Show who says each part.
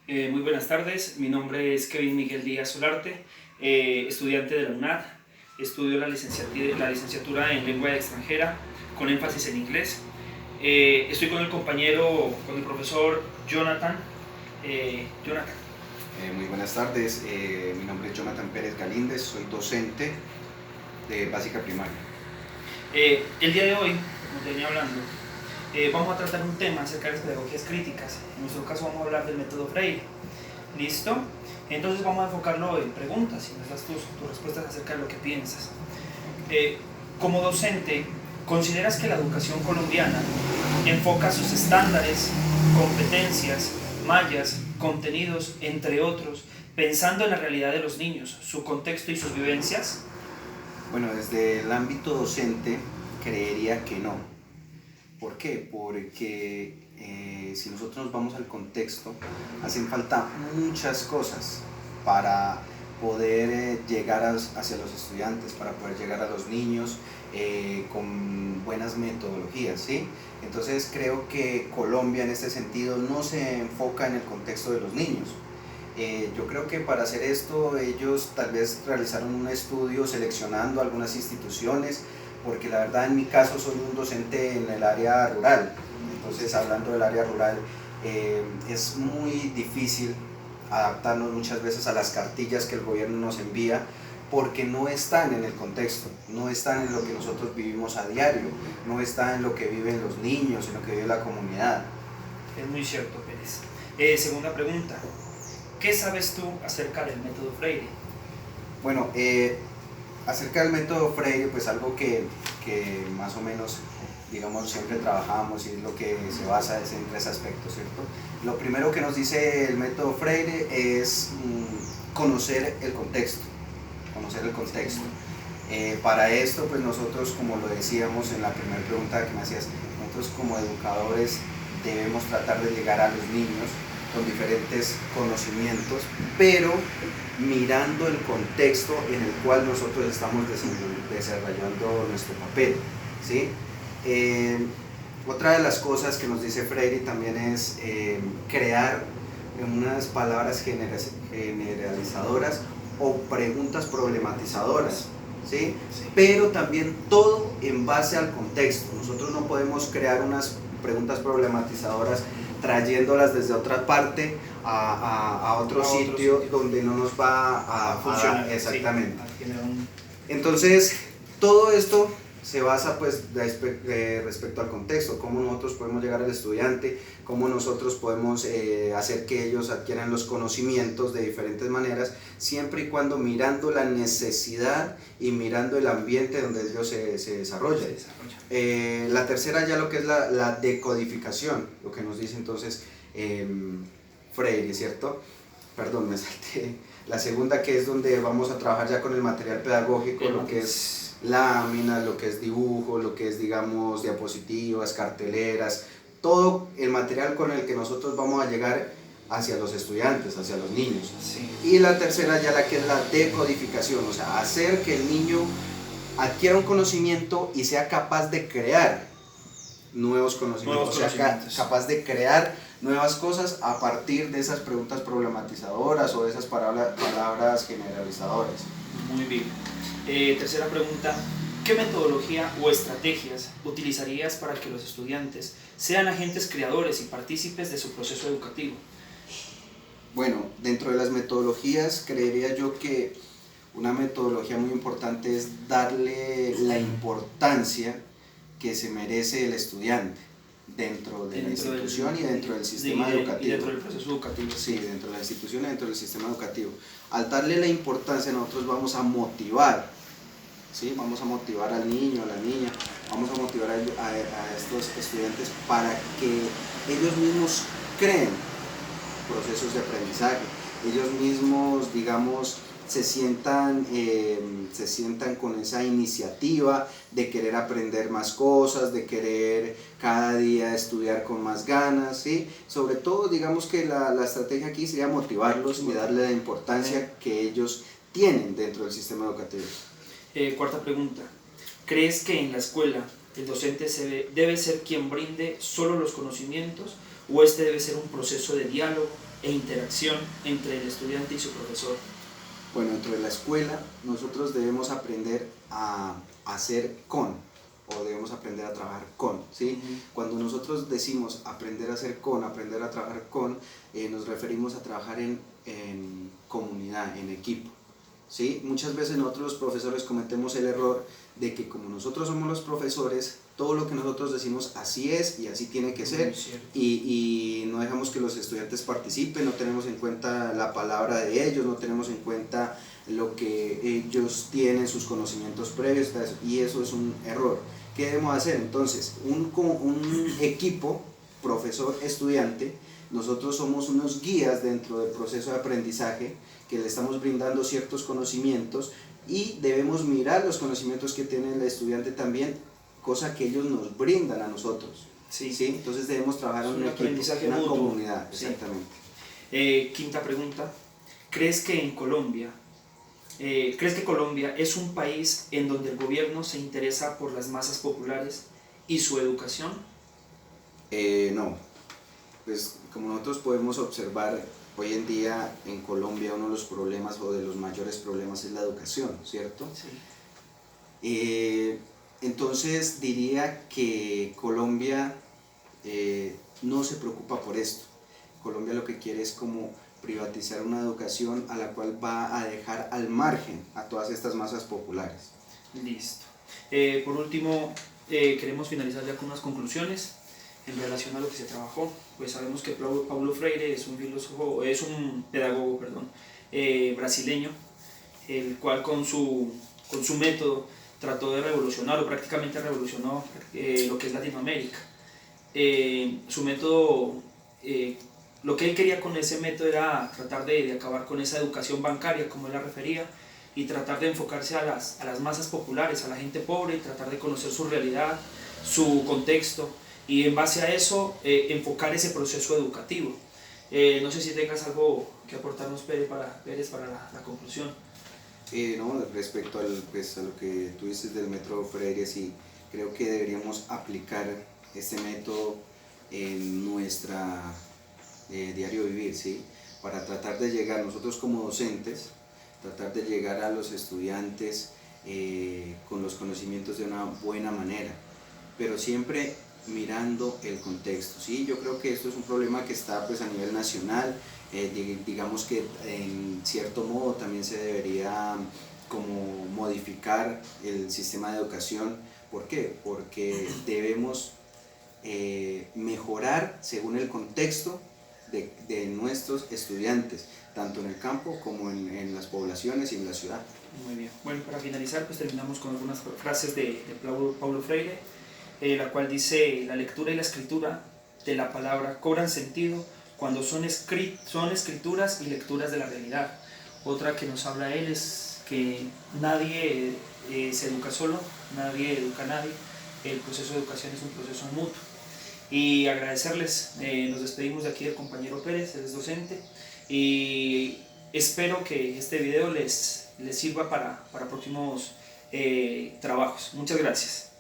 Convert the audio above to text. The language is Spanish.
Speaker 1: Muy buenas tardes, mi nombre es Kevin Miguel Díaz Solarte, estudiante de la UNAD, estudio la licenciatura en lengua extranjera con énfasis en inglés. Estoy con el profesor Jonathan. Jonathan.
Speaker 2: Muy buenas tardes, mi nombre es Jonathan Pérez Galíndez, soy docente de básica primaria.
Speaker 1: El día de hoy, como te venía hablando, vamos a tratar un tema acerca de las pedagogías críticas. En nuestro caso vamos a hablar del método Freire. ¿Listo? Entonces vamos a enfocarlo en preguntas y nos das tus respuestas acerca de lo que piensas. Como docente, ¿consideras que la educación colombiana enfoca sus estándares, competencias, mallas, contenidos, entre otros, pensando en la realidad de los niños, su contexto y sus vivencias?
Speaker 2: Bueno, desde el ámbito docente creería que no. ¿Por qué? Porque si nosotros nos vamos al contexto, hacen falta muchas cosas para poder llegar hacia los estudiantes, para poder llegar a los niños con buenas metodologías, ¿sí? Entonces creo que Colombia en este sentido no se enfoca en el contexto de los niños. Yo creo que para hacer esto ellos tal vez realizaron un estudio seleccionando algunas instituciones, porque la verdad en mi caso soy un docente en el área rural. Entonces, hablando del área rural, es muy difícil adaptarnos muchas veces a las cartillas que el gobierno nos envía, porque no están en el contexto, no están en lo que nosotros vivimos a diario, no están en lo que viven los niños, en lo que vive la comunidad.
Speaker 1: Es muy cierto, Pérez. Segunda pregunta, ¿qué sabes tú acerca del método Freire?
Speaker 2: Bueno, acerca del método Freire, pues algo que más o menos, digamos, siempre trabajamos y es lo que se basa es en tres aspectos, ¿cierto? Lo primero que nos dice el método Freire es conocer el contexto, para esto, pues nosotros, como lo decíamos en la primera pregunta que me hacías, nosotros como educadores debemos tratar de llegar a los niños con diferentes conocimientos, pero mirando el contexto en el cual nosotros estamos desarrollando nuestro papel, ¿sí? Otra de las cosas que nos dice Freire también es crear unas palabras generalizadoras o preguntas problematizadoras, ¿sí?
Speaker 1: Sí.
Speaker 2: Pero también todo en base al contexto. Nosotros no podemos crear unas preguntas problematizadoras trayéndolas desde otra parte a otro sitio donde no nos va a funcionar. Exactamente.
Speaker 1: Sí,
Speaker 2: entonces, todo esto se basa pues respecto al contexto, cómo nosotros podemos llegar al estudiante, cómo nosotros podemos hacer que ellos adquieran los conocimientos de diferentes maneras, siempre y cuando mirando la necesidad y mirando el ambiente donde ellos se desarrollan. La tercera ya lo que es la decodificación, lo que nos dice entonces Freire, ¿cierto? Perdón, me salté. La segunda, que es donde vamos a trabajar ya con el material pedagógico, lo que es láminas, lo que es dibujo, lo que es, digamos, diapositivas, carteleras, todo el material con el que nosotros vamos a llegar hacia los estudiantes, hacia los niños.
Speaker 1: Sí.
Speaker 2: Y la tercera ya la que es la decodificación, o sea, hacer que el niño adquiera un conocimiento y sea capaz de crear nuevos conocimientos, o sea, capaz de crear nuevas cosas a partir de esas preguntas problematizadoras o de esas palabras generalizadoras.
Speaker 1: Muy bien. Tercera pregunta, ¿qué metodología o estrategias utilizarías para que los estudiantes sean agentes creadores y partícipes de su proceso educativo?
Speaker 2: Bueno, dentro de las metodologías creería yo que una metodología muy importante es darle la importancia que se merece el estudiante dentro de la institución y dentro del sistema educativo.
Speaker 1: Y dentro del proceso educativo.
Speaker 2: Sí, dentro de la institución y dentro del sistema educativo. Al darle la importancia, nosotros vamos a motivar, ¿sí? Vamos a motivar al niño, a la niña, vamos a motivar a estos estudiantes para que ellos mismos creen procesos de aprendizaje, ellos mismos, digamos, se sientan con esa iniciativa de querer aprender más cosas, de querer cada día estudiar con más ganas, ¿sí? Sobre todo, digamos que la estrategia aquí sería motivarlos y darle la importancia que ellos tienen dentro del sistema educativo.
Speaker 1: Cuarta pregunta, ¿crees que en la escuela el docente debe ser quien brinde solo los conocimientos o este debe ser un proceso de diálogo, e interacción entre el estudiante y su profesor?
Speaker 2: Bueno, dentro de la escuela nosotros debemos aprender a hacer con, o debemos aprender a trabajar con, ¿sí? Cuando nosotros decimos aprender a hacer con, aprender a trabajar con, nos referimos a trabajar en comunidad, en equipo, ¿sí? Muchas veces nosotros los profesores cometemos el error de que como nosotros somos los profesores, todo lo que nosotros decimos así es y así tiene que ser, y no dejamos que los estudiantes participen, no tenemos en cuenta la palabra de ellos, no tenemos en cuenta lo que ellos tienen, sus conocimientos previos, y eso es un error. ¿Qué debemos hacer? Entonces, un equipo, profesor, estudiante, nosotros somos unos guías dentro del proceso de aprendizaje que le estamos brindando ciertos conocimientos y debemos mirar los conocimientos que tiene el estudiante también, cosa que ellos nos brindan a nosotros.
Speaker 1: Sí.
Speaker 2: ¿Sí? Entonces debemos trabajar en un equipo, una mutuo. Comunidad, exactamente.
Speaker 1: Sí. Quinta pregunta, ¿crees que Colombia es un país en donde el gobierno se interesa por las masas populares y su educación?
Speaker 2: No, pues como nosotros podemos observar, hoy en día en Colombia uno de los problemas o de los mayores problemas es la educación, ¿cierto?
Speaker 1: Sí.
Speaker 2: Entonces diría que Colombia no se preocupa por esto. Colombia lo que quiere es como privatizar una educación a la cual va a dejar al margen a todas estas masas populares.
Speaker 1: Listo. Por último, queremos finalizar ya con unas conclusiones en relación a lo que se trabajó. Pues sabemos que Paulo Freire es un pedagogo, brasileño, el cual con su método trató de revolucionar o prácticamente revolucionó lo que es Latinoamérica. Su método, lo que él quería con ese método era tratar de acabar con esa educación bancaria, como él la refería, y tratar de enfocarse a las masas populares, a la gente pobre, y tratar de conocer su realidad, su contexto, y en base a eso enfocar ese proceso educativo. No sé si tengas algo que aportarnos, Pérez, para la conclusión.
Speaker 2: No, respecto a lo que tú dices del método Freire, sí, creo que deberíamos aplicar este método en nuestra diario vivir, ¿sí? Para tratar de llegar, nosotros como docentes, tratar de llegar a los estudiantes con los conocimientos de una buena manera, pero siempre mirando el contexto, ¿sí? Yo creo que esto es un problema que está pues a nivel nacional, digamos que en cierto modo también se debería como modificar el sistema de educación. ¿Por qué? Porque debemos mejorar según el contexto de nuestros estudiantes, tanto en el campo como en las poblaciones y en la ciudad.
Speaker 1: Muy bien. Bueno, para finalizar, pues terminamos con algunas frases de Paulo Freire, la cual dice: la lectura y la escritura de la palabra cobran sentido cuando son escrituras y lecturas de la realidad. Otra que nos habla él es que nadie se educa solo, nadie educa a nadie, el proceso de educación es un proceso mutuo. Y agradecerles, nos despedimos de aquí del compañero Pérez, él es docente, y espero que este video les sirva para próximos trabajos. Muchas gracias.